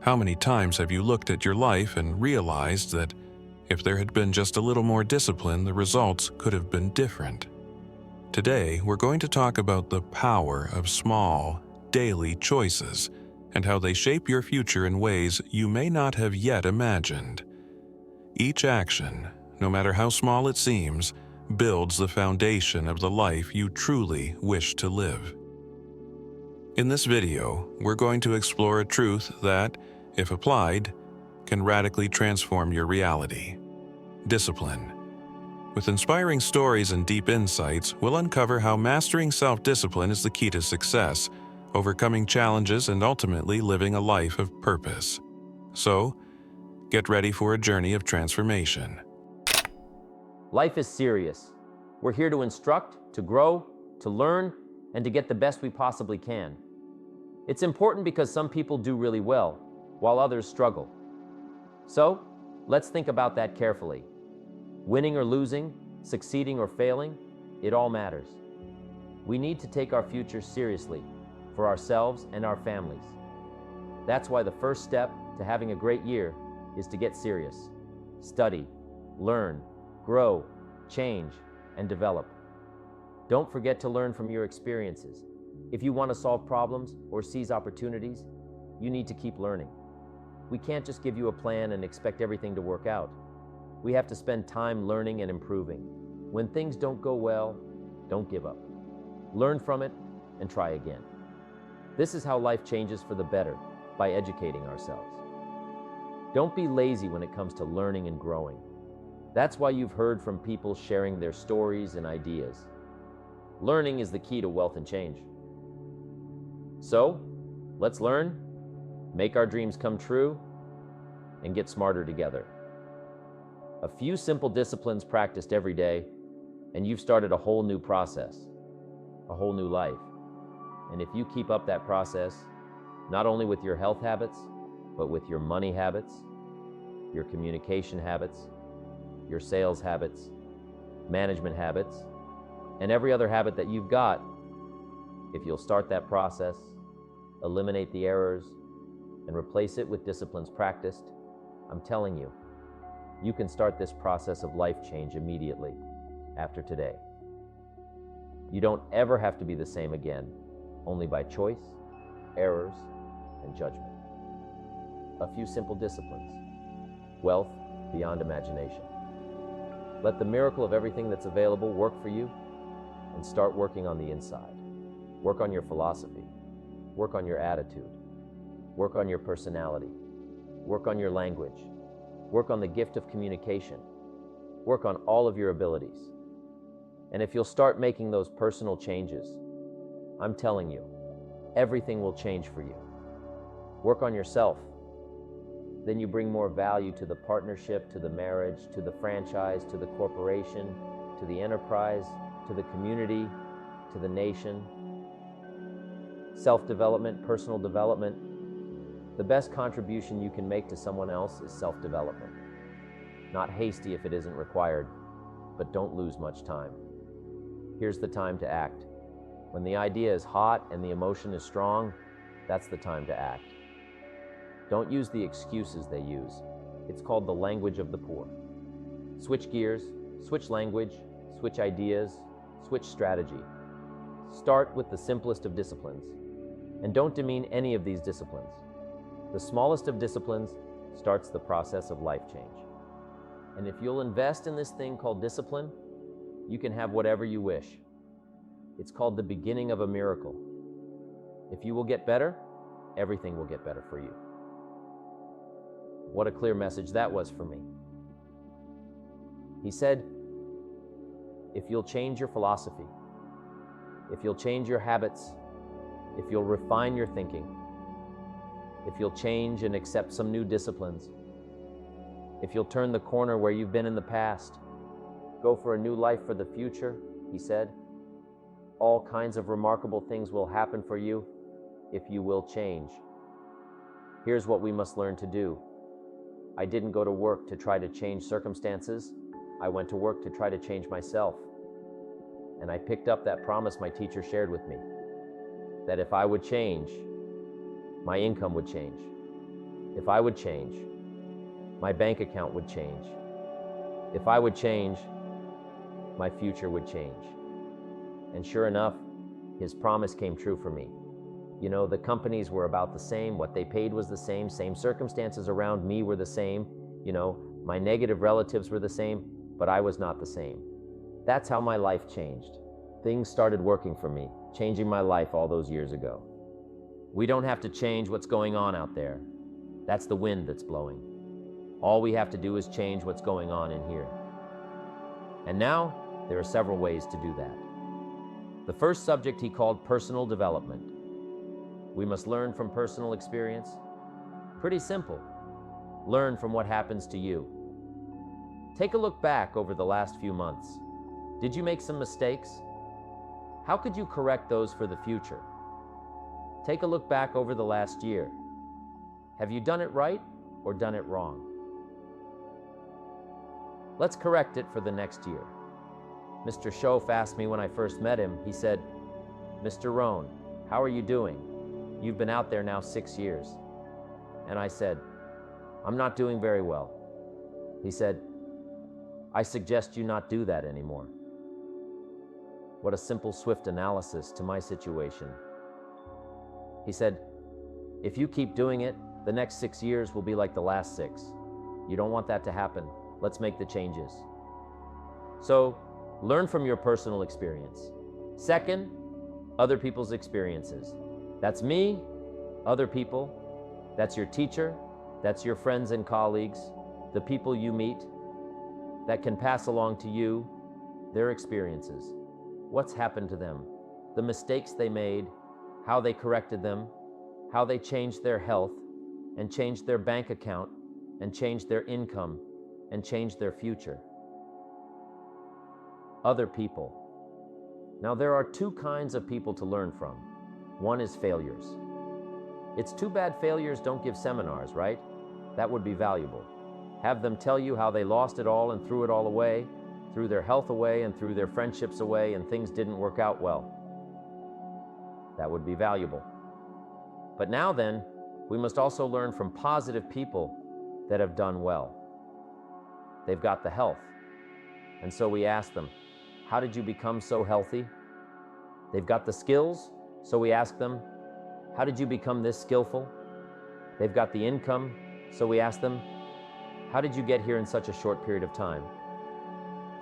How many times have you looked at your life and realized that if there had been just a little more discipline, the results could have been different? Today, we're going to talk about the power of small, daily choices and how they shape your future in ways you may not have yet imagined. Each action, no matter how small it seems, builds the foundation of the life you truly wish to live. In this video, we're going to explore a truth that, if applied, can radically transform your reality: discipline. With inspiring stories and deep insights, we'll uncover how mastering self-discipline is the key to success, overcoming challenges, and ultimately living a life of purpose. So, get ready for a journey of transformation. Life is serious. We're here to instruct, to grow, to learn, and to get the best we possibly can. It's important because some people do really well, while others struggle. So, let's think about that carefully. Winning or losing, succeeding or failing, it all matters. We need to take our future seriously, for ourselves and our families. That's why the first step to having a great year is to get serious. Study, learn, grow, change, and develop. Don't forget to learn from your experiences. If you want to solve problems or seize opportunities, you need to keep learning. We can't just give you a plan and expect everything to work out. We have to spend time learning and improving. When things don't go well, don't give up. Learn from it and try again. This is how life changes for the better, by educating ourselves. Don't be lazy when it comes to learning and growing. That's why you've heard from people sharing their stories and ideas. Learning is the key to wealth and change. So, let's learn, make our dreams come true, and get smarter together. A few simple disciplines practiced every day, and you've started a whole new process, a whole new life. And if you keep up that process, not only with your health habits, but with your money habits, your communication habits, your sales habits, management habits, and every other habit that you've got, if you'll start that process, eliminate the errors, and replace it with disciplines practiced, I'm telling you, you can start this process of life change immediately after today. You don't ever have to be the same again, only by choice, errors, and judgment. A few simple disciplines. Wealth beyond imagination. Let the miracle of everything that's available work for you, and start working on the inside. Work on your philosophy. Work on your attitude. Work on your personality. Work on your language. Work on the gift of communication. Work on all of your abilities. And if you'll start making those personal changes, I'm telling you, everything will change for you. Work on yourself. Then you bring more value to the partnership, to the marriage, to the franchise, to the corporation, to the enterprise, to the community, to the nation. Self-development, personal development. The best contribution you can make to someone else is self-development. Not hasty if it isn't required, but don't lose much time. Here's the time to act. When the idea is hot and the emotion is strong, that's the time to act. Don't use the excuses they use. It's called the language of the poor. Switch gears, switch language, switch ideas, switch strategy. Start with the simplest of disciplines, and don't demean any of these disciplines. The smallest of disciplines starts the process of life change. And if you'll invest in this thing called discipline, you can have whatever you wish. It's called the beginning of a miracle. If you will get better, everything will get better for you. What a clear message that was for me. He said, if you'll change your philosophy, if you'll change your habits, if you'll refine your thinking, if you'll change and accept some new disciplines, if you'll turn the corner where you've been in the past, go for a new life for the future, he said, all kinds of remarkable things will happen for you if you will change. Here's what we must learn to do. I didn't go to work to try to change circumstances. I went to work to try to change myself. And I picked up that promise my teacher shared with me, that if I would change, my income would change. If I would change, my bank account would change. If I would change, my future would change. And sure enough, his promise came true for me. You know, the companies were about the same, what they paid was the same circumstances around me were the same, you know, my negative relatives were the same, but I was not the same. That's how my life changed. Things started working for me, changing my life all those years ago. We don't have to change what's going on out there. That's the wind that's blowing. All we have to do is change what's going on in here. And now, there are several ways to do that. The first subject he called personal development. We must learn from personal experience. Pretty simple. Learn from what happens to you. Take a look back over the last few months. Did you make some mistakes? How could you correct those for the future? Take a look back over the last year. Have you done it right or done it wrong? Let's correct it for the next year. Mr. Schoaf asked me when I first met him, he said, "Mr. Rohn, how are you doing? You've been out there now 6 years." And I said, "I'm not doing very well." He said, "I suggest you not do that anymore." What a simple, swift analysis to my situation. He said, "If you keep doing it, the next 6 years will be like the last 6. You don't want that to happen. Let's make the changes." So, learn from your personal experience. Second, other people's experiences. That's me, other people, that's your teacher, that's your friends and colleagues, the people you meet that can pass along to you their experiences. What's happened to them, the mistakes they made, how they corrected them, how they changed their health and changed their bank account and changed their income and changed their future. Other people. Now there are two kinds of people to learn from. One is failures. It's too bad failures don't give seminars, right? That would be valuable. Have them tell you how they lost it all and threw it all away, threw their health away and threw their friendships away and things didn't work out well. That would be valuable. But now then, we must also learn from positive people that have done well. They've got the health. And so we ask them, how did you become so healthy? They've got the skills, so we ask them, how did you become this skillful? They've got the income, so we ask them, how did you get here in such a short period of time?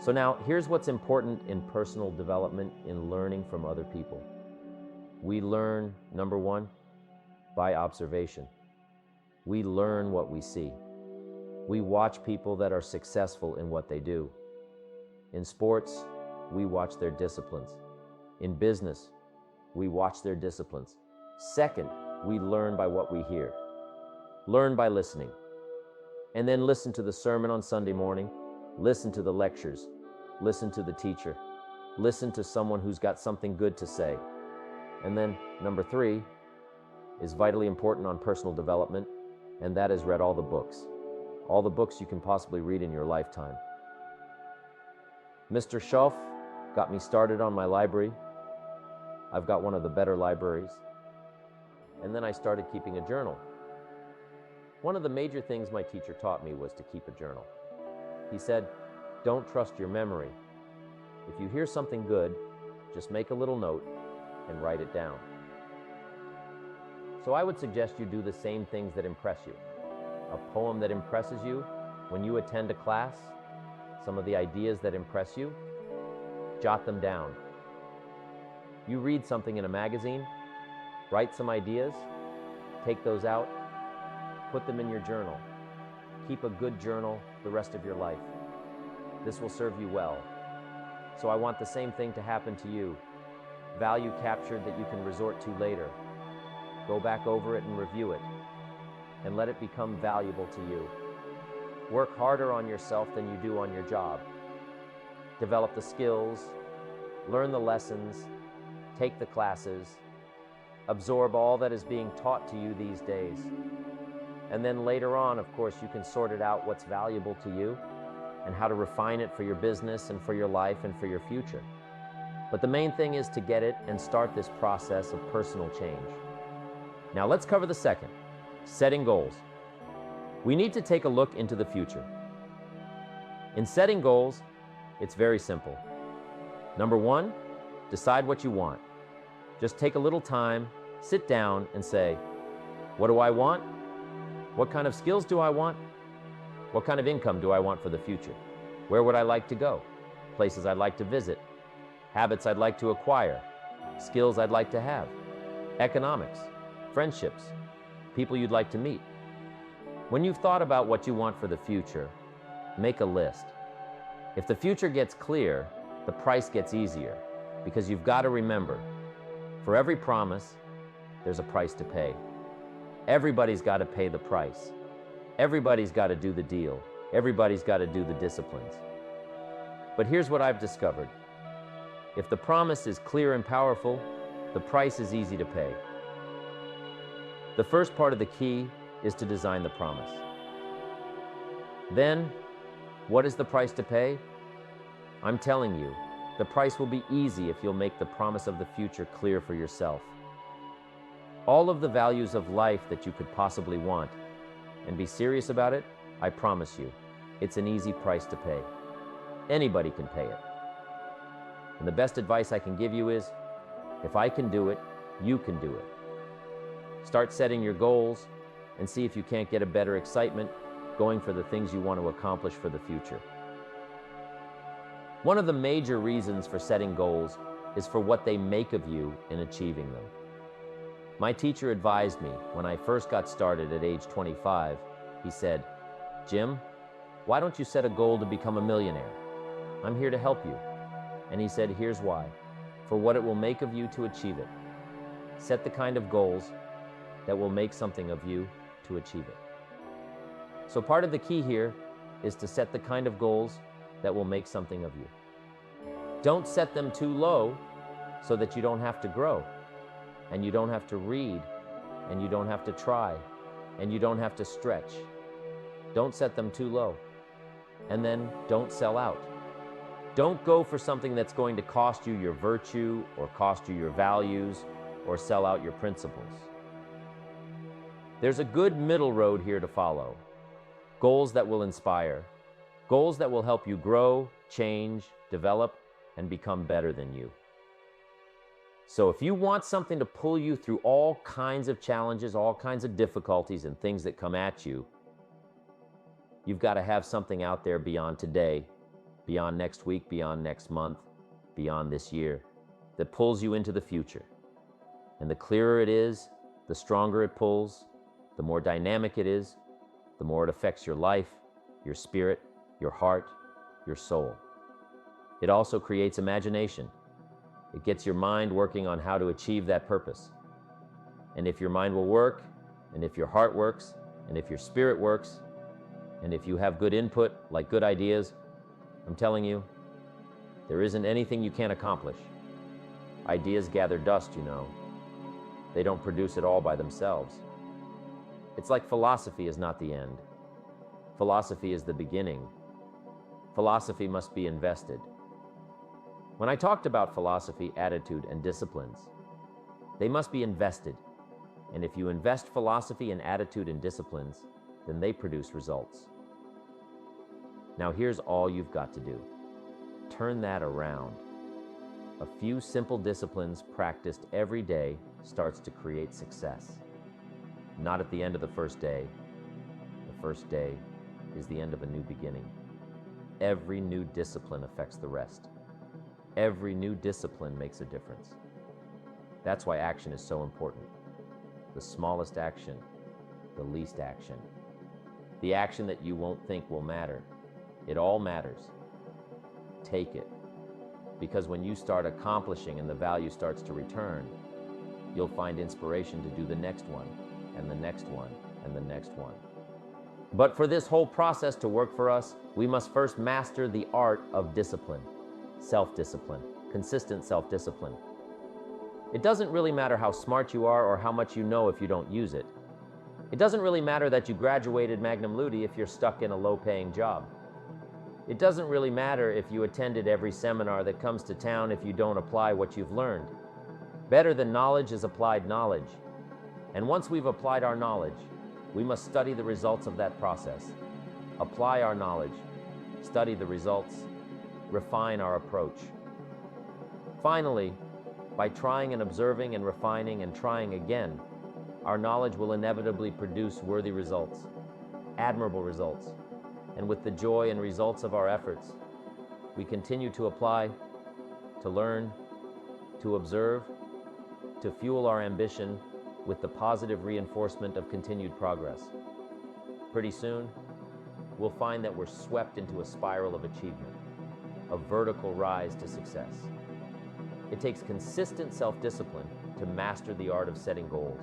So now, here's what's important in personal development, in learning from other people. We learn, number one, by observation. We learn what we see. We watch people that are successful in what they do. In sports, we watch their disciplines. In business, we watch their disciplines. Second, we learn by what we hear. Learn by listening. And then listen to the sermon on Sunday morning. Listen to the lectures. Listen to the teacher. Listen to someone who's got something good to say. And then, number 3, is vitally important on personal development, and that is read all the books. All the books you can possibly read in your lifetime. Mr. Schoaf got me started on my library. I've got one of the better libraries. And then I started keeping a journal. One of the major things my teacher taught me was to keep a journal. He said, don't trust your memory. If you hear something good, just make a little note and write it down. So I would suggest you do the same things that impress you. A poem that impresses you when you attend a class, some of the ideas that impress you, jot them down. You read something in a magazine, write some ideas, take those out, put them in your journal. Keep a good journal the rest of your life. This will serve you well. So I want the same thing to happen to you. Value captured that you can resort to later. Go back over it and review it, and let it become valuable to you. Work harder on yourself than you do on your job. Develop the skills, learn the lessons, take the classes, absorb all that is being taught to you these days. And then later on, of course, you can sort it out what's valuable to you and how to refine it for your business and for your life and for your future. But the main thing is to get it and start this process of personal change. Now let's cover the second, setting goals. We need to take a look into the future. In setting goals, it's very simple. Number one, decide what you want. Just take a little time, sit down and say, what do I want? What kind of skills do I want? What kind of income do I want for the future? Where would I like to go? Places I'd like to visit? Habits I'd like to acquire? Skills I'd like to have? Economics, friendships, people you'd like to meet. When you've thought about what you want for the future, make a list. If the future gets clear, the price gets easier, because you've got to remember, for every promise, there's a price to pay. Everybody's got to pay the price. Everybody's got to do the deal. Everybody's got to do the disciplines. But here's what I've discovered. If the promise is clear and powerful, the price is easy to pay. The first part of the key is to design the promise. Then, what is the price to pay? I'm telling you, the price will be easy if you'll make the promise of the future clear for yourself. All of the values of life that you could possibly want, and be serious about it, I promise you, it's an easy price to pay. Anybody can pay it. And the best advice I can give you is, if I can do it, you can do it. Start setting your goals and see if you can't get a better excitement going for the things you want to accomplish for the future. One of the major reasons for setting goals is for what they make of you in achieving them. My teacher advised me when I first got started at age 25, he said, Jim, why don't you set a goal to become a millionaire? I'm here to help you. And he said, here's why. For what it will make of you to achieve it. Set the kind of goals that will make something of you to achieve it. So part of the key here is to set the kind of goals that will make something of you. Don't set them too low so that you don't have to grow, and you don't have to read, and you don't have to try, and you don't have to stretch. Don't set them too low. And then don't sell out. Don't go for something that's going to cost you your virtue or cost you your values or sell out your principles. There's a good middle road here to follow. Goals that will inspire. Goals that will help you grow, change, develop, and become better than you. So if you want something to pull you through all kinds of challenges, all kinds of difficulties and things that come at you, you've got to have something out there beyond today, beyond next week, beyond next month, beyond this year, that pulls you into the future. And the clearer it is, the stronger it pulls, the more dynamic it is, the more it affects your life, your spirit, your heart, your soul. It also creates imagination. It gets your mind working on how to achieve that purpose. And if your mind will work, and if your heart works, and if your spirit works, and if you have good input, like good ideas, I'm telling you, there isn't anything you can't accomplish. Ideas gather dust, you know. They don't produce it all by themselves. It's like philosophy is not the end. Philosophy is the beginning. Philosophy must be invested. When I talked about philosophy, attitude, and disciplines, they must be invested. And if you invest philosophy and attitude and disciplines, then they produce results. Now here's all you've got to do. Turn that around. A few simple disciplines practiced every day starts to create success. Not at the end of the first day. The first day is the end of a new beginning. Every new discipline affects the rest. Every new discipline makes a difference. That's why action is so important. The smallest action, the least action. The action that you won't think will matter. It all matters. Take it. Because when you start accomplishing and the value starts to return, you'll find inspiration to do the next one, and the next one, and the next one. But for this whole process to work for us, we must first master the art of discipline, self-discipline, consistent self-discipline. It doesn't really matter how smart you are or how much you know if you don't use it. It doesn't really matter that you graduated Magnum Ludi if you're stuck in a low-paying job. It doesn't really matter if you attended every seminar that comes to town if you don't apply what you've learned. Better than knowledge is applied knowledge. And once we've applied our knowledge, We must study the results of that process, apply our knowledge, study the results, refine our approach. Finally, by trying and observing and refining and trying again, our knowledge will inevitably produce worthy results, admirable results, and with the joy and results of our efforts, we continue to apply, to learn, to observe, to fuel our ambition with the positive reinforcement of continued progress. Pretty soon, we'll find that we're swept into a spiral of achievement, a vertical rise to success. It takes consistent self-discipline to master the art of setting goals,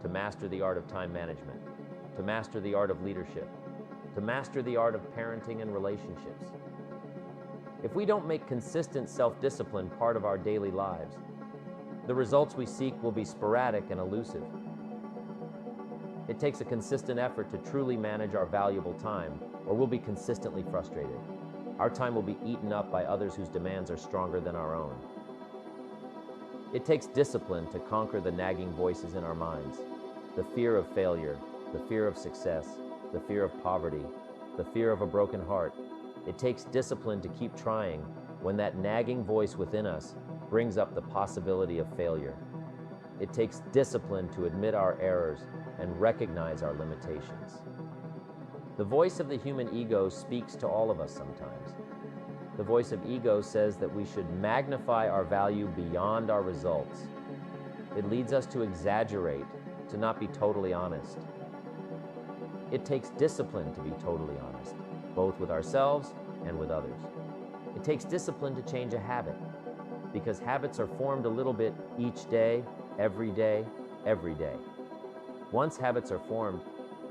to master the art of time management, to master the art of leadership, to master the art of parenting and relationships. If we don't make consistent self-discipline part of our daily lives, the results we seek will be sporadic and elusive. It takes a consistent effort to truly manage our valuable time, or we'll be consistently frustrated. Our time will be eaten up by others whose demands are stronger than our own. It takes discipline to conquer the nagging voices in our minds, the fear of failure, the fear of success, the fear of poverty, the fear of a broken heart. It takes discipline to keep trying when that nagging voice within us brings up the possibility of failure. It takes discipline to admit our errors and recognize our limitations. The voice of the human ego speaks to all of us sometimes. The voice of ego says that we should magnify our value beyond our results. It leads us to exaggerate, to not be totally honest. It takes discipline to be totally honest, both with ourselves and with others. It takes discipline to change a habit, because habits are formed a little bit each day, every day, every day. Once habits are formed,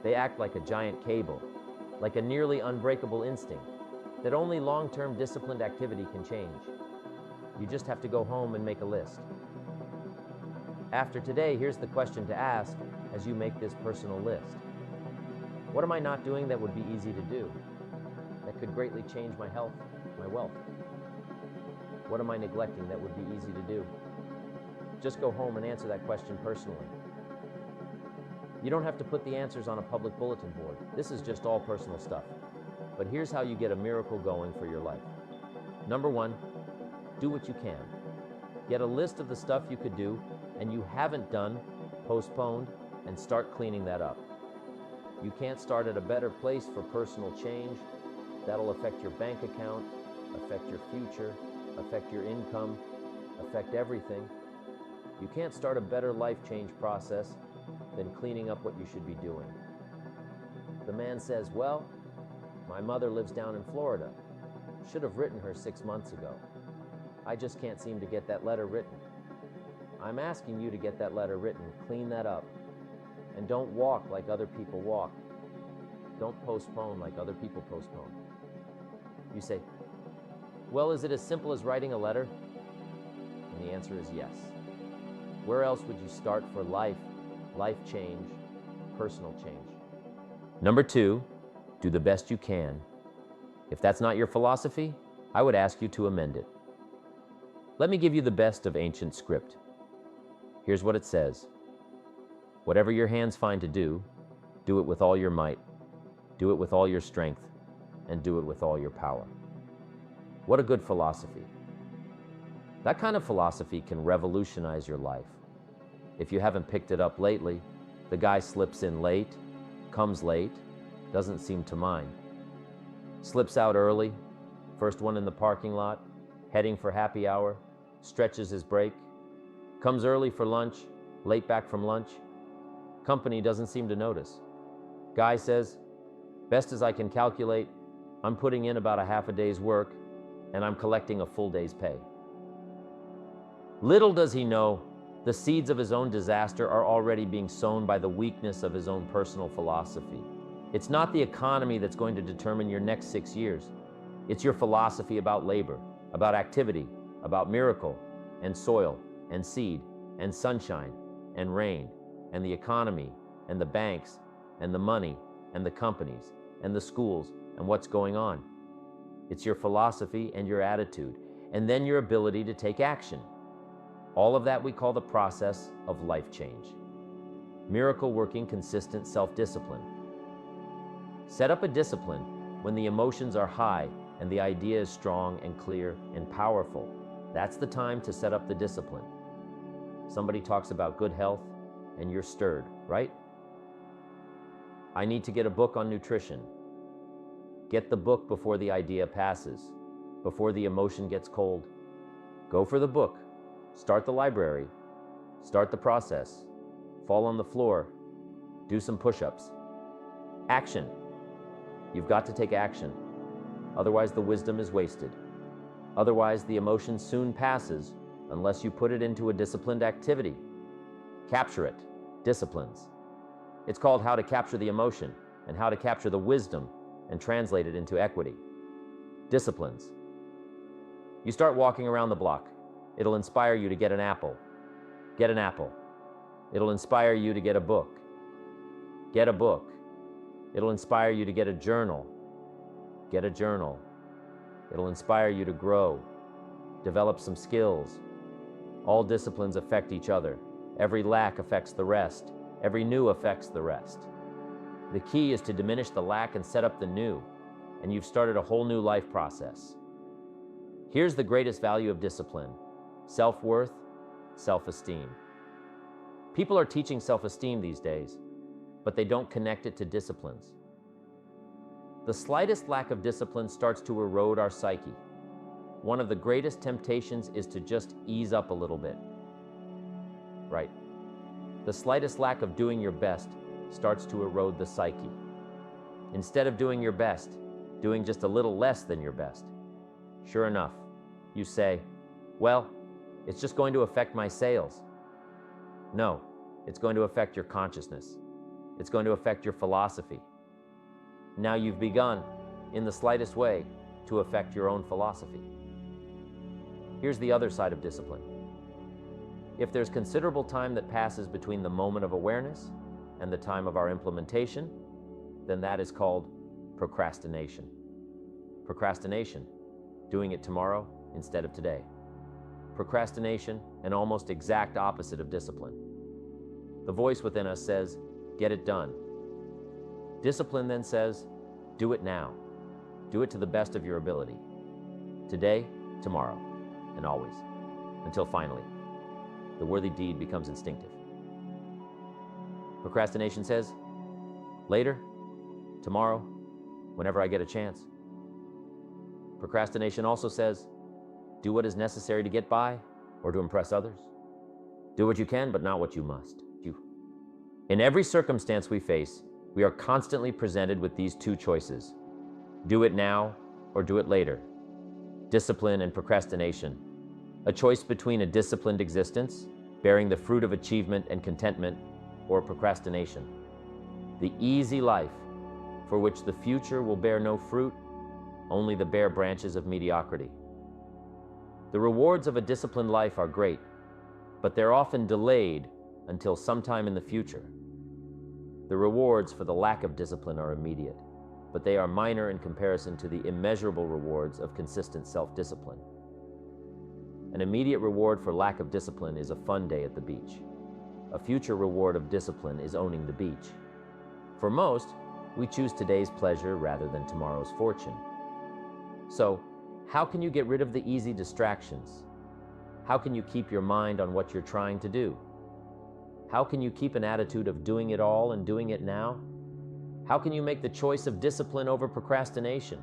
they act like a giant cable, like a nearly unbreakable instinct that only long-term disciplined activity can change. You just have to go home and make a list. After today, here's the question to ask as you make this personal list. What am I not doing that would be easy to do, that could greatly change my health, my wealth? What am I neglecting that would be easy to do? Just go home and answer that question personally. You don't have to put the answers on a public bulletin board. This is just all personal stuff. But here's how you get a miracle going for your life. Number one, do what you can. Get a list of the stuff you could do and you haven't done, postponed, and start cleaning that up. You can't start at a better place for personal change. That'll affect your bank account, affect your future, affect your income, affect everything. You can't start a better life change process than cleaning up what you should be doing. The man says, well, my mother lives down in Florida. Should have written her 6 months ago. I just can't seem to get that letter written. I'm asking you to get that letter written, clean that up, and don't walk like other people walk. Don't postpone like other people postpone. You say, well, is it as simple as writing a letter? And the answer is yes. Where else would you start for life change, personal change? Number two, do the best you can. If that's not your philosophy, I would ask you to amend it. Let me give you the best of ancient script. Here's what it says. Whatever your hands find to do, do it with all your might, do it with all your strength, and do it with all your power. What a good philosophy. That kind of philosophy can revolutionize your life. If you haven't picked it up lately, the guy slips in late, comes late, doesn't seem to mind. Slips out early, first one in the parking lot, heading for happy hour, stretches his break, comes early for lunch, late back from lunch. Company doesn't seem to notice. Guy says, best as I can calculate, I'm putting in about a half a day's work and I'm collecting a full day's pay. Little does he know, the seeds of his own disaster are already being sown by the weakness of his own personal philosophy. It's not the economy that's going to determine your next 6 years. It's your philosophy about labor, about activity, about miracle, and soil, and seed, and sunshine, and rain, and the economy, and the banks, and the money, and the companies, and the schools, and what's going on. It's your philosophy and your attitude, and then your ability to take action. All of that we call the process of life change. miracle-working, consistent self-discipline. Set up a discipline when the emotions are high and the idea is strong and clear and powerful. That's the time to set up the discipline. Somebody talks about good health and you're stirred, right? I need to get a book on nutrition. Get the book before the idea passes, before the emotion gets cold. Go for the book. Start the library. Start the process. Fall on the floor. Do some push-ups. Action. You've got to take action. Otherwise, the wisdom is wasted. Otherwise, the emotion soon passes unless you put it into a disciplined activity. Capture it. Disciplines. It's called How to Capture the Emotion and How to Capture the Wisdom and translate it into equity. Disciplines. You start walking around the block. It'll inspire you to get an apple. Get an apple. It'll inspire you to get a book. Get a book. It'll inspire you to get a journal. Get a journal. It'll inspire you to grow. Develop some skills. All disciplines affect each other. Every lack affects the rest. Every new affects the rest. The key is to diminish the lack and set up the new, and you've started a whole new life process. Here's the greatest value of discipline: self-worth, self-esteem. People are teaching self-esteem these days, but they don't connect it to disciplines. The slightest lack of discipline starts to erode our psyche. One of the greatest temptations is to just ease up a little bit. Right. The slightest lack of doing your best starts to erode the psyche. Instead of doing your best, doing just a little less than your best. Sure enough, you say, well, it's just going to affect my sales. No, it's going to affect your consciousness. It's going to affect your philosophy. Now you've begun, in the slightest way, to affect your own philosophy. Here's the other side of discipline. If there's considerable time that passes between the moment of awareness and the time of our implementation, then that is called procrastination. Procrastination, doing it tomorrow instead of today. Procrastination, an almost exact opposite of discipline. The voice within us says, get it done. Discipline then says, do it now. Do it to the best of your ability. Today, tomorrow, and always. Until finally, the worthy deed becomes instinctive. Procrastination says, later, tomorrow, whenever I get a chance. Procrastination also says, do what is necessary to get by or to impress others. Do what you can, but not what you must. In every circumstance we face, we are constantly presented with these two choices. Do it now or do it later. Discipline and procrastination. A choice between a disciplined existence, bearing the fruit of achievement and contentment, or procrastination. The easy life, for which the future will bear no fruit, only the bare branches of mediocrity. The rewards of a disciplined life are great, but they're often delayed until sometime in the future. The rewards for the lack of discipline are immediate, but they are minor in comparison to the immeasurable rewards of consistent self-discipline. An immediate reward for lack of discipline is a fun day at the beach. A future reward of discipline is owning the beach. For most, we choose today's pleasure rather than tomorrow's fortune. So, how can you get rid of the easy distractions? How can you keep your mind on what you're trying to do? How can you keep an attitude of doing it all and doing it now? How can you make the choice of discipline over procrastination?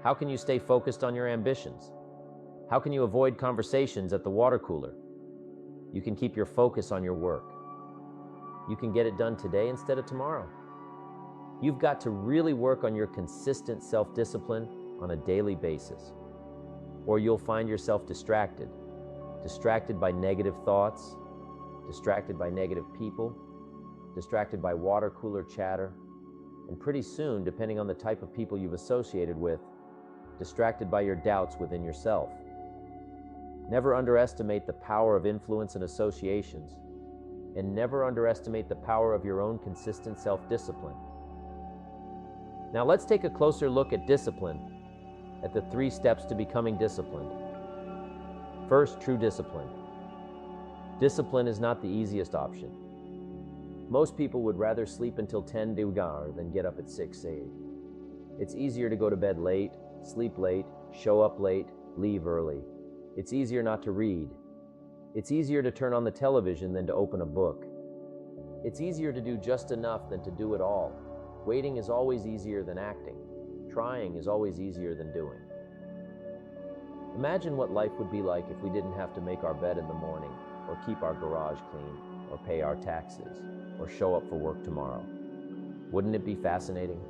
How can you stay focused on your ambitions? How can you avoid conversations at the water cooler? You can keep your focus on your work. You can get it done today instead of tomorrow. You've got to really work on your consistent self-discipline on a daily basis, or you'll find yourself distracted by negative thoughts, distracted by negative people, distracted by water cooler chatter, and pretty soon, depending on the type of people you've associated with, distracted by your doubts within yourself. Never underestimate the power of influence and associations, and never underestimate the power of your own consistent self-discipline. Now let's take a closer look at discipline, at the 3 steps to becoming disciplined. First, true discipline. Discipline is not the easiest option. Most people would rather sleep until 10 Dugar than get up at 6 8. It's easier to go to bed late, sleep late, show up late, leave early. It's easier not to read. It's easier to turn on the television than to open a book. It's easier to do just enough than to do it all. Waiting is always easier than acting. Trying is always easier than doing. Imagine what life would be like if we didn't have to make our bed in the morning, or keep our garage clean, or pay our taxes, or show up for work tomorrow. Wouldn't it be fascinating?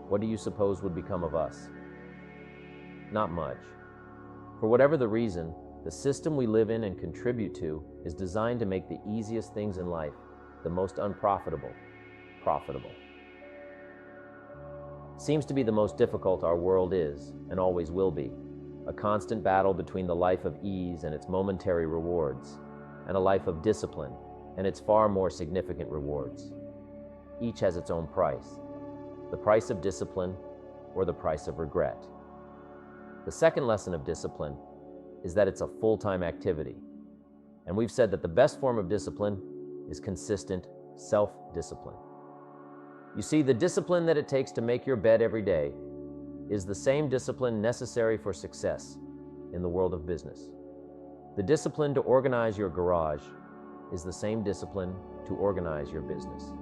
What do you suppose would become of us? Not much. For whatever the reason, the system we live in and contribute to is designed to make the easiest things in life the most unprofitable, profitable. Seems to be the most difficult our world is, and always will be. A constant battle between the life of ease and its momentary rewards, and a life of discipline and its far more significant rewards. Each has its own price. The price of discipline or the price of regret. The second lesson of discipline is that it's a full-time activity. And we've said that the best form of discipline is consistent self-discipline. You see, the discipline that it takes to make your bed every day is the same discipline necessary for success in the world of business. The discipline to organize your garage is the same discipline to organize your business.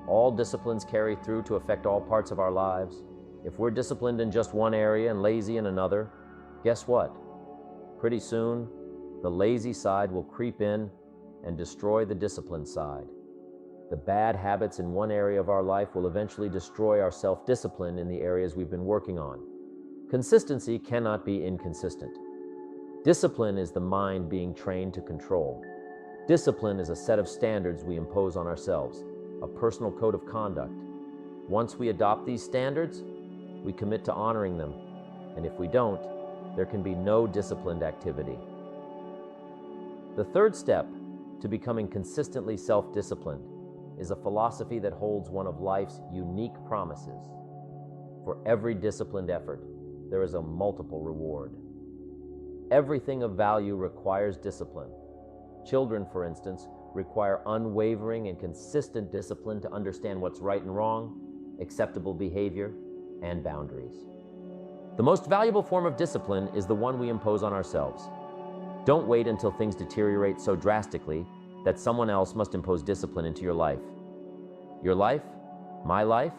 All disciplines carry through to affect all parts of our lives. If we're disciplined in just one area and lazy in another, guess what? Pretty soon, the lazy side will creep in and destroy the disciplined side. The bad habits in one area of our life will eventually destroy our self-discipline in the areas we've been working on. Consistency cannot be inconsistent. Discipline is the mind being trained to control. Discipline is a set of standards we impose on ourselves, a personal code of conduct. Once we adopt these standards, we commit to honoring them, and if we don't, there can be no disciplined activity. The third step to becoming consistently self-disciplined is a philosophy that holds one of life's unique promises. For every disciplined effort, there is a multiple reward. Everything of value requires discipline. Children, for instance, require unwavering and consistent discipline to understand what's right and wrong, acceptable behavior, and boundaries. The most valuable form of discipline is the one we impose on ourselves. Don't wait until things deteriorate so drastically that someone else must impose discipline into your life. Your life, my life,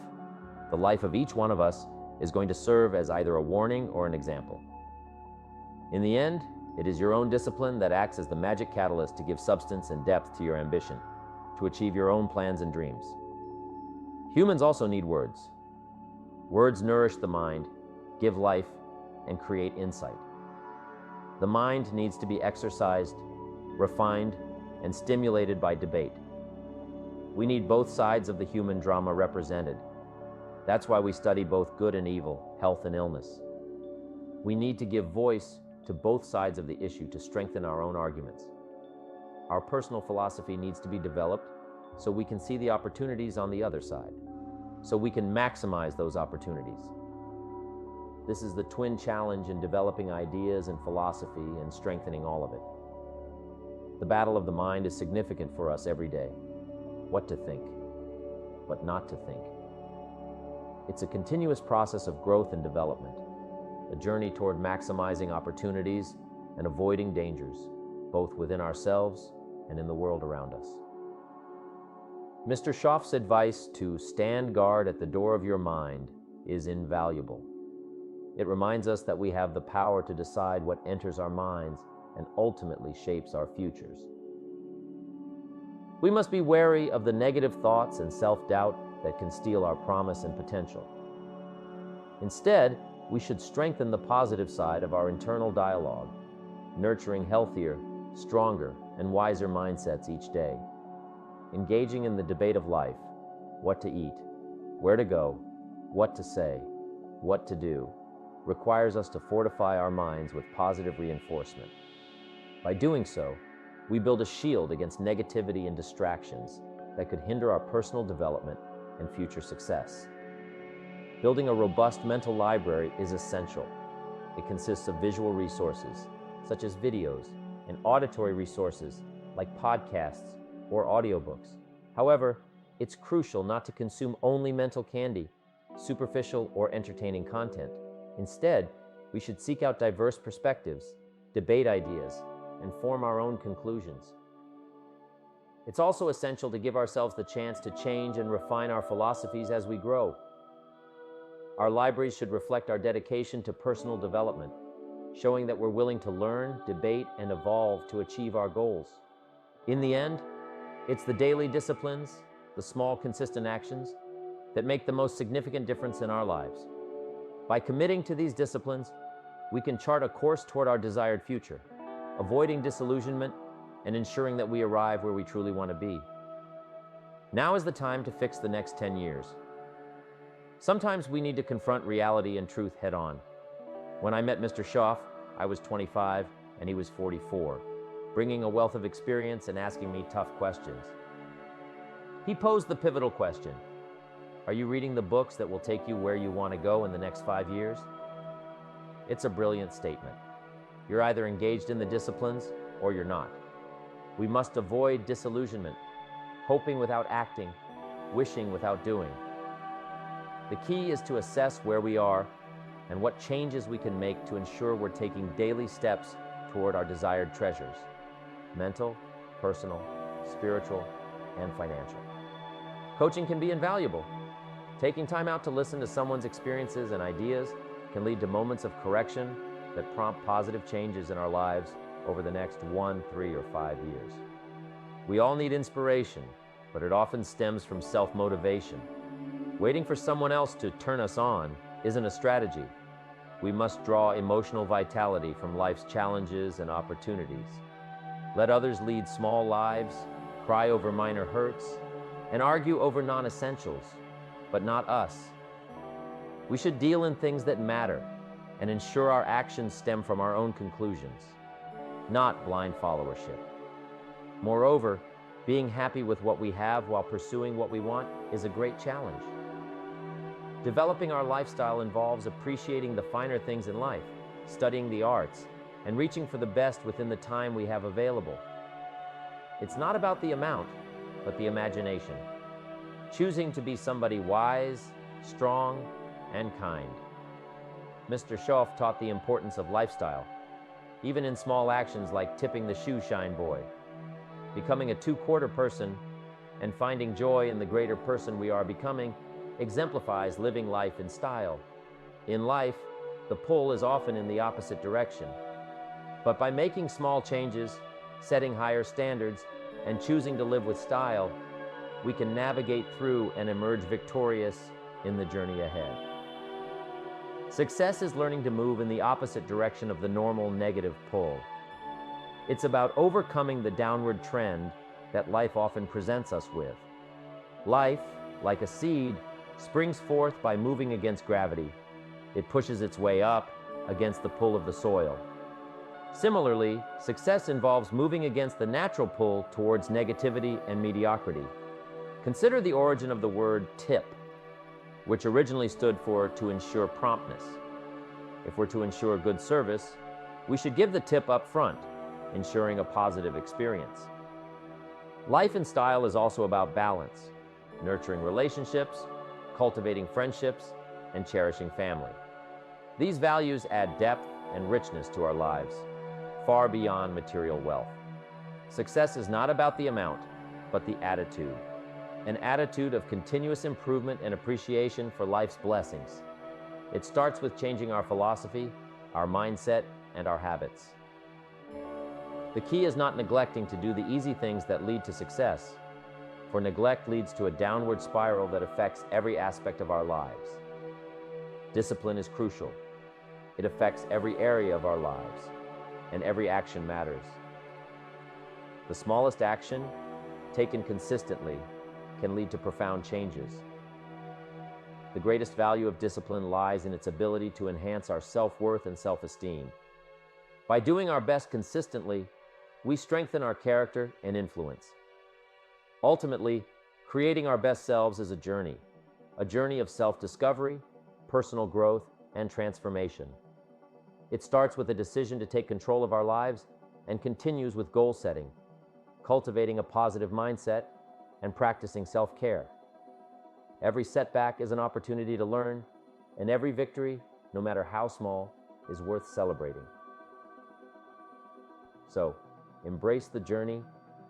the life of each one of us is going to serve as either a warning or an example. In the end, it is your own discipline that acts as the magic catalyst to give substance and depth to your ambition, to achieve your own plans and dreams. Humans also need words. Words nourish the mind, give life, and create insight. The mind needs to be exercised, refined, and stimulated by debate. We need both sides of the human drama represented. That's why we study both good and evil, health and illness. We need to give voice to both sides of the issue to strengthen our own arguments. Our personal philosophy needs to be developed so we can see the opportunities on the other side, so we can maximize those opportunities. This is the twin challenge in developing ideas and philosophy and strengthening all of it. The battle of the mind is significant for us every day. What to think, but not to think. It's a continuous process of growth and development, a journey toward maximizing opportunities and avoiding dangers, both within ourselves and in the world around us. Mr. Schaff's advice to stand guard at the door of your mind is invaluable. It reminds us that we have the power to decide what enters our minds and ultimately shapes our futures. We must be wary of the negative thoughts and self-doubt that can steal our promise and potential. Instead, we should strengthen the positive side of our internal dialogue, nurturing healthier, stronger, and wiser mindsets each day. Engaging in the debate of life, what to eat, where to go, what to say, what to do, requires us to fortify our minds with positive reinforcement. By doing so, we build a shield against negativity and distractions that could hinder our personal development and future success. Building a robust mental library is essential. It consists of visual resources, such as videos, and auditory resources like podcasts or audiobooks. However, it's crucial not to consume only mental candy, superficial or entertaining content. Instead, we should seek out diverse perspectives, debate ideas, and form our own conclusions. It's also essential to give ourselves the chance to change and refine our philosophies as we grow. Our libraries should reflect our dedication to personal development, showing that we're willing to learn, debate, and evolve to achieve our goals. In the end, it's the daily disciplines, the small, consistent actions, that make the most significant difference in our lives. By committing to these disciplines, we can chart a course toward our desired future, avoiding disillusionment and ensuring that we arrive where we truly want to be. Now is the time to fix the next 10 years. Sometimes we need to confront reality and truth head on. When I met Mr. Schoff, I was 25 and he was 44, bringing a wealth of experience and asking me tough questions. He posed the pivotal question: are you reading the books that will take you where you want to go in the next 5 years? It's a brilliant statement. You're either engaged in the disciplines or you're not. We must avoid disillusionment, hoping without acting, wishing without doing. The key is to assess where we are and what changes we can make to ensure we're taking daily steps toward our desired treasures: mental, personal, spiritual, and financial. Coaching can be invaluable. Taking time out to listen to someone's experiences and ideas can lead to moments of correction that prompt positive changes in our lives over the next 1, 3, or 5 years. We all need inspiration, but it often stems from self-motivation. Waiting for someone else to turn us on isn't a strategy. We must draw emotional vitality from life's challenges and opportunities. Let others lead small lives, cry over minor hurts, and argue over non-essentials, but not us. We should deal in things that matter and ensure our actions stem from our own conclusions, not blind followership. Moreover, being happy with what we have while pursuing what we want is a great challenge. Developing our lifestyle involves appreciating the finer things in life, studying the arts, and reaching for the best within the time we have available. It's not about the amount, but the imagination. Choosing to be somebody wise, strong, and kind. Mr. Schoff taught the importance of lifestyle, even in small actions like tipping the shoe shine boy. Becoming a two-quarter person and finding joy in the greater person we are becoming exemplifies living life in style. In life, the pull is often in the opposite direction. But by making small changes, setting higher standards, and choosing to live with style, we can navigate through and emerge victorious in the journey ahead. Success is learning to move in the opposite direction of the normal negative pull. It's about overcoming the downward trend that life often presents us with. Life, like a seed, springs forth by moving against gravity. It pushes its way up against the pull of the soil. Similarly, success involves moving against the natural pull towards negativity and mediocrity. Consider the origin of the word tip, which originally stood for to ensure promptness. If we're to ensure good service, we should give the tip up front, ensuring a positive experience. Life and style is also about balance, nurturing relationships, cultivating friendships, and cherishing family. These values add depth and richness to our lives, far beyond material wealth. Success is not about the amount, but the attitude. An attitude of continuous improvement and appreciation for life's blessings. It starts with changing our philosophy, our mindset, and our habits. The key is not neglecting to do the easy things that lead to success, for neglect leads to a downward spiral that affects every aspect of our lives. Discipline is crucial. It affects every area of our lives, and every action matters. The smallest action, taken consistently, can lead to profound changes. The greatest value of discipline lies in its ability to enhance our self-worth and self-esteem. By doing our best consistently, we strengthen our character and influence. Ultimately, creating our best selves is a journey of self-discovery, personal growth, and transformation. It starts with a decision to take control of our lives and continues with goal setting, cultivating a positive mindset, and practicing self-care. Every setback is an opportunity to learn, and every victory, no matter how small, is worth celebrating. So, embrace the journey,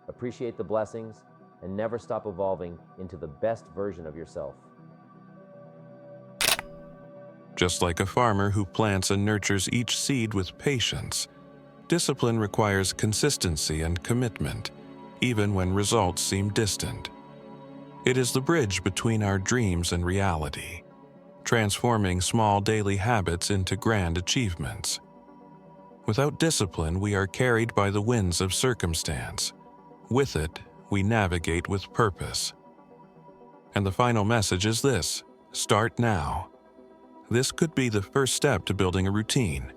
appreciate the blessings, and never stop evolving into the best version of yourself. Just like a farmer who plants and nurtures each seed with patience, discipline requires consistency and commitment, even when results seem distant. It is the bridge between our dreams and reality, transforming small daily habits into grand achievements. Without discipline, we are carried by the winds of circumstance. With it, we navigate with purpose. And the final message is this: start now. This could be the first step to building a routine,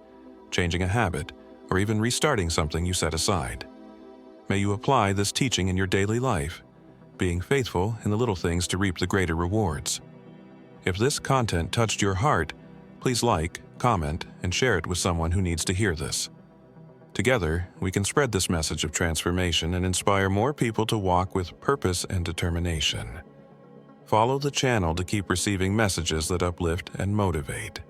changing a habit, or even restarting something you set aside. May you apply this teaching in your daily life, being faithful in the little things to reap the greater rewards. If this content touched your heart, please like, comment, and share it with someone who needs to hear this. Together, we can spread this message of transformation and inspire more people to walk with purpose and determination. Follow the channel to keep receiving messages that uplift and motivate.